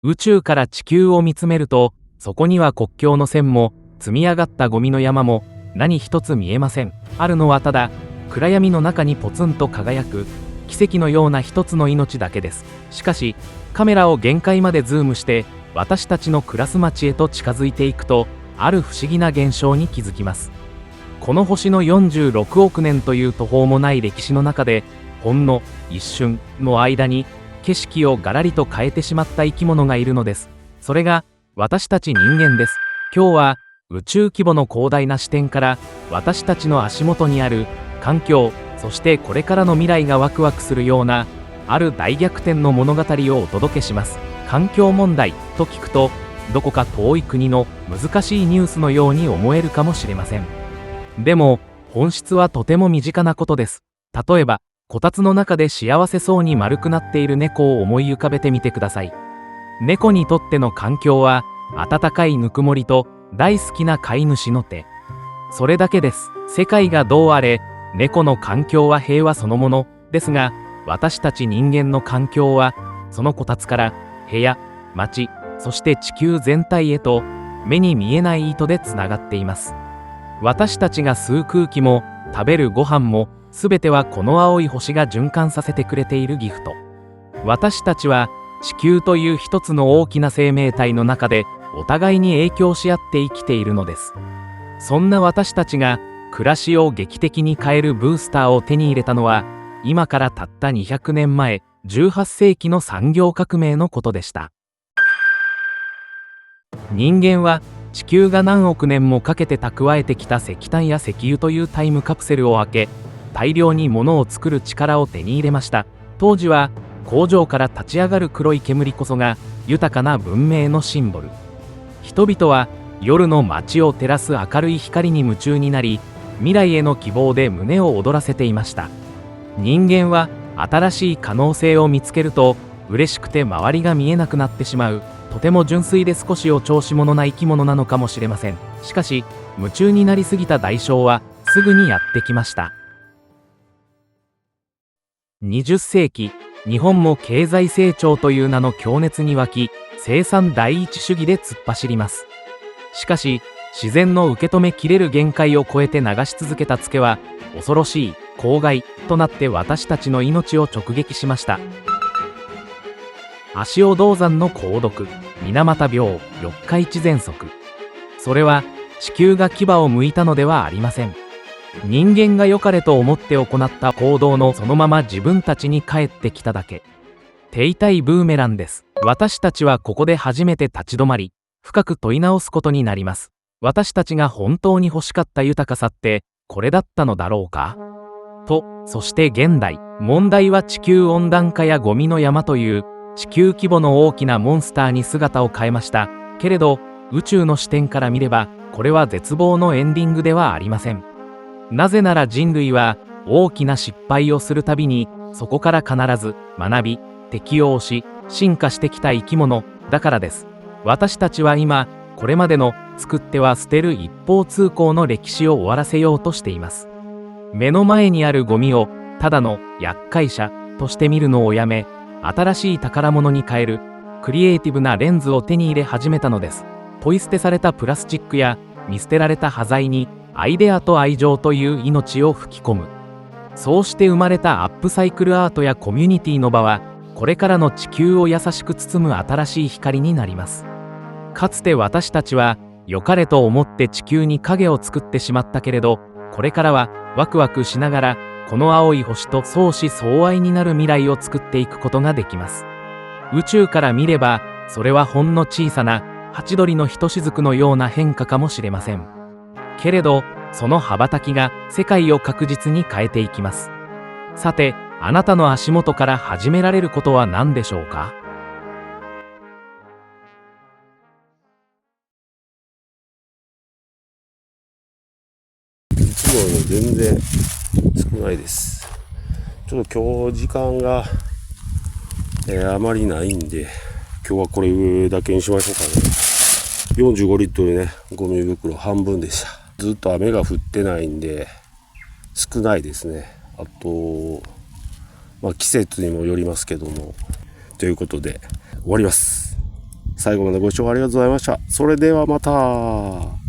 宇宙から地球を見つめると、そこには国境の線も積み上がったゴミの山も何一つ見えません。あるのはただ暗闇の中にポツンと輝く奇跡のような一つの命だけです。しかしカメラを限界までズームして私たちの暮らす街へと近づいていくと、ある不思議な現象に気づきます。この星の46億年という途方もない歴史の中で、ほんの一瞬の間に景色をガラリと変えてしまった生き物がいるのです。それが私たち人間です。今日は宇宙規模の広大な視点から私たちの足元にある環境、そしてこれからの未来がワクワクするようなある大逆転の物語をお届けします。環境問題と聞くと、どこか遠い国の難しいニュースのように思えるかもしれません。でも本質はとても身近なことです。例えばこたつの中で幸せそうに丸くなっている猫を思い浮かべてみてください。猫にとっての環境は暖かいぬくもりと大好きな飼い主の手、それだけです。世界がどうあれ猫の環境は平和そのものですが、私たち人間の環境はそのこたつから部屋、町、そして地球全体へと目に見えない糸でつながっています。私たちが吸う空気も食べるご飯も全てはこの青い星が循環させてくれているギフト。私たちは地球という一つの大きな生命体の中でお互いに影響し合って生きているのです。そんな私たちが暮らしを劇的に変えるブースターを手に入れたのは、今からたった200年前、18世紀の産業革命のことでした。人間は地球が何億年もかけて蓄えてきた石炭や石油というタイムカプセルを開け、大量に物を作る力を手に入れました。当時は工場から立ち上がる黒い煙こそが豊かな文明のシンボル。人々は夜の街を照らす明るい光に夢中になり、未来への希望で胸を躍らせていました。人間は新しい可能性を見つけると嬉しくて周りが見えなくなってしまう、とても純粋で少しお調子者な生き物なのかもしれません。しかし夢中になりすぎた代償はすぐにやってきました。20世紀、日本も経済成長という名の強熱に沸き、生産第一主義で突っ走ります。しかし自然の受け止めきれる限界を超えて流し続けたツケは恐ろしい公害となって私たちの命を直撃しました。足尾銅山の鉱毒、水俣病、四日市喘息。それは地球が牙を剥いたのではありません。人間が良かれと思って行った行動のそのまま自分たちに返ってきただけ。手痛いブーメランです。私たちはここで初めて立ち止まり、深く問い直すことになります。私たちが本当に欲しかった豊かさってこれだったのだろうかと。そして現代、問題は地球温暖化やゴミの山という地球規模の大きなモンスターに姿を変えました。けれど宇宙の視点から見ればこれは絶望のエンディングではありません。なぜなら人類は大きな失敗をするたびにそこから必ず学び適応し進化してきた生き物だからです。私たちは今これまでの作っては捨てる一方通行の歴史を終わらせようとしています。目の前にあるゴミをただの厄介者として見るのをやめ、新しい宝物に変えるクリエイティブなレンズを手に入れ始めたのです。ポイ捨てされたプラスチックや見捨てられた端材にアイデアと愛情という命を吹き込む。そうして生まれたアップサイクルアートやコミュニティの場はこれからの地球を優しく包む新しい光になります。かつて私たちは良かれと思って地球に影を作ってしまったけれど、これからはワクワクしながらこの青い星と相思相愛になる未来を作っていくことができます。宇宙から見ればそれはほんの小さなハチドリのひとしずくのような変化かもしれません。けれどその羽ばたきが世界を確実に変えていきます。さてあなたの足元から始められることは何でしょうか。いつもより全然少ないです。ちょっと今日時間が、あまりないんで、今日はこれだけにしましょうかね。45リットルね、ゴミ袋半分でした。ずっと雨が降ってないんで少ないですね。あと、季節にもよりますけども、ということで終わります。最後までご視聴ありがとうございました。それではまた。